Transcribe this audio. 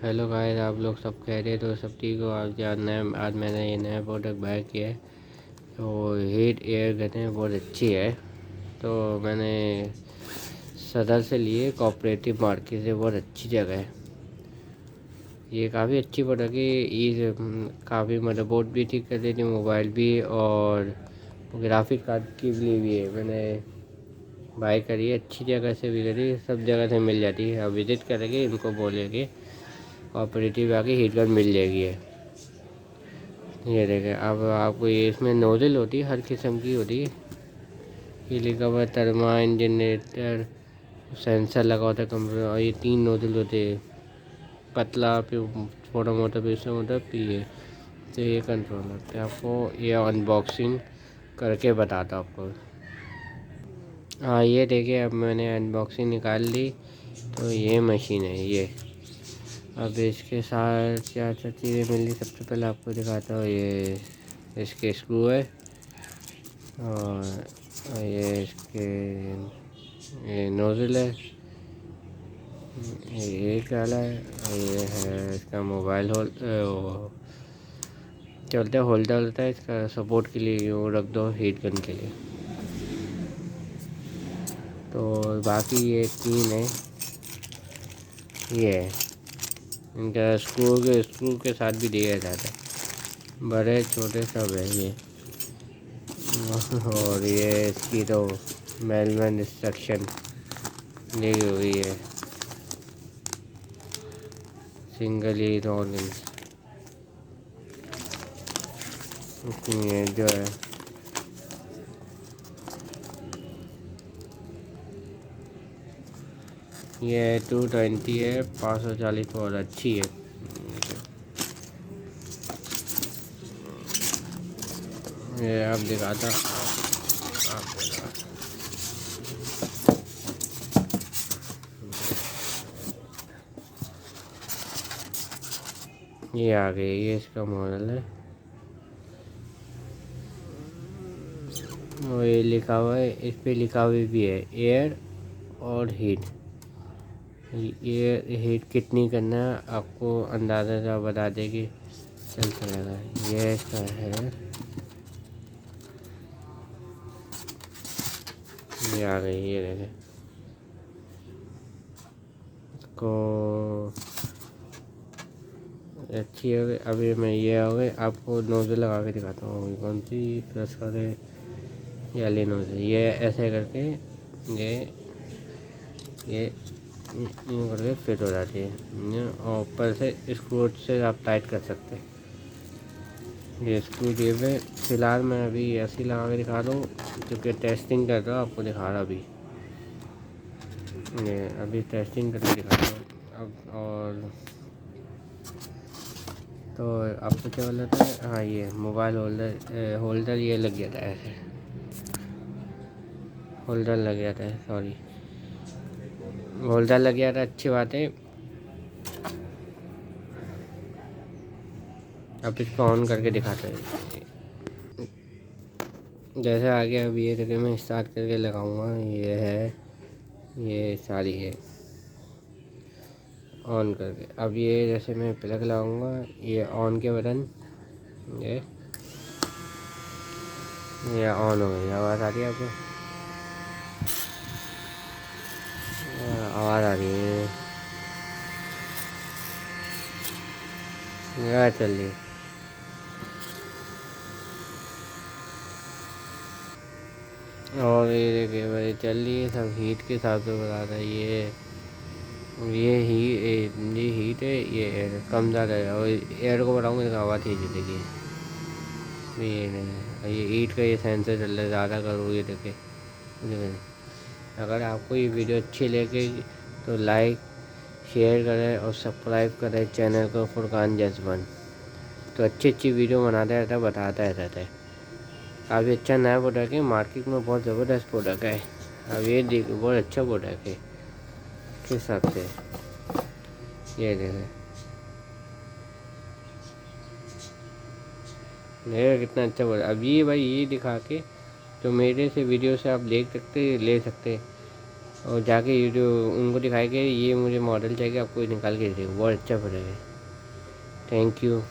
Hello guys, आप लोग सब कह रहे तो सब ठीक हो। आज मैंने ये नया प्रोडक्ट बाय किया है। तो हीट एयर गन है, बहुत अच्छी है। तो मैंने सदर से लिए, कोऑपरेटिव मार्केट से, बहुत अच्छी जगह है। ये काफ़ी अच्छी प्रोडक्ट है। ये काफ़ी मदरबोर्ड भी ठीक कर देती है, मोबाइल भी, और ग्राफिक कार्ड की भी है। मैंने बाय करी है, अच्छी जगह से भी करी, सब जगह से मिल जाती है। आप विज़िट करेंगे, इनको बोलेंगे कोऑपरेटिव आके हीट गन मिल जाएगी है। ये देखें, अब आपको ये इसमें नोजल होती है, हर किस्म की होती है। ये लिखा हुआ है थर्मा इंजनरेटर, सेंसर लगा होता है कंप्यूटर, और ये 3 नोजल होते हैं, पतला फिर छोटा मोटा फिर इससे मोटा फिर ये। तो ये कंट्रोल होता है। आपको ये अनबॉक्सिंग करके बताता हूँ आपको। हाँ, ये देखिए, अब मैंने अनबॉक्सिंग निकाल ली। तो ये मशीन है ये। अब इसके साथ क्या क्या चीज़ें मिली, सबसे पहले आपको दिखाता हूँ। ये इसके स्क्रू है, और ये इसके ये नोज़ल है, ये काला है, और ये है इसका मोबाइल चलते होल्डर होता है इसका, सपोर्ट के लिए वो रख दो हीट गन के लिए। तो बाकी ये 3 है, ये है इनका स्क्रू के साथ भी दिया जाता है, बड़े छोटे सब है ये। और ये इसकी तो मैनुअल इंस्ट्रक्शन दी हुई है, सिंगल ही ऑर्गन। ये जो है ये 220 है, 540 बहुत अच्छी है। ये आप दिखाता आपको ये आ गई, ये इसका मॉडल है। और ये लिखा हुआ है, इस पे लिखा हुआ भी है एयर और हीट। ये हीट कितनी करना है आपको अंदाज़ा सा बता देगी, चल चलेगा। ये इसका है, ये आ गई, ये देखें इसको अच्छी हो गई। अभी मैं ये हो गई, आपको नोज़ल लगा के दिखाता हूँ कौन सी प्रेस करे, या ले नोज़ल। ये ऐसे करके ये यूँ करके फिट हो जाती है, और ऊपर से स्क्रू से आप टाइट कर सकते हैं। ये स्क्रू दिए हुए, फ़िलहाल मैं अभी ऐसे ही लगा के दिखा रहा हूँ, क्योंकि टेस्टिंग कर रहा हूँ, आपको दिखा रहा अभी। ये अभी टेस्टिंग करके दिखा रहा हूँ अब। और तो आपको क्या बोला था, हाँ, ये मोबाइल होल्डर ये लग गया था, ऐसे होल्डर लग गया था, सॉरी, होल्डर लग गया था। अच्छी बात है। अब इसको ऑन करके दिखाते हैं। जैसे आगे अब ये देखिए, मैं स्टार्ट करके लगाऊंगा। ये है, ये सारी है ऑन करके। अब ये जैसे मैं प्लग लगाऊंगा, ये ऑन के बटन, ये ये ऑन हो गई। आवाज़ आ रही है आपको, आवाज़ आ रही है, ये चल रही है। और ये देखिए भाई, चल रही है, सब हीट के हिसाब से बता रहा है। ये हीट है, ये एयर कम ज़्यादा है। और एयर को बढ़ाऊँगा तो हवा तेज देखिए, ये नहीं है। ये हीट का ये सेंसर चल रहा है, ज़्यादा करो ये देखिए। अगर आपको ये वीडियो अच्छी लगे तो लाइक शेयर करें और सब्सक्राइब करें चैनल को, फुरकान जसवन। तो अच्छी अच्छी वीडियो बनाता रहता है, बताता रहता है। काफ़ी अच्छा नया प्रोडक्ट है, मार्केट में बहुत ज़बरदस्त प्रोडक्ट है। अब ये देखो, बहुत अच्छा प्रोडक्ट है किस हिसाब से, ये देखें मेरा कितना अच्छा प्रोडक्ट। अब ये भाई, ये दिखा के तो मेरे से वीडियो से आप देख सकते ले सकते। और जाके ये जो उनको दिखाएंगे ये मुझे मॉडल चाहिए, आपको निकाल के दे देंगे, बहुत अच्छा प्रोडक्ट है। Thank you.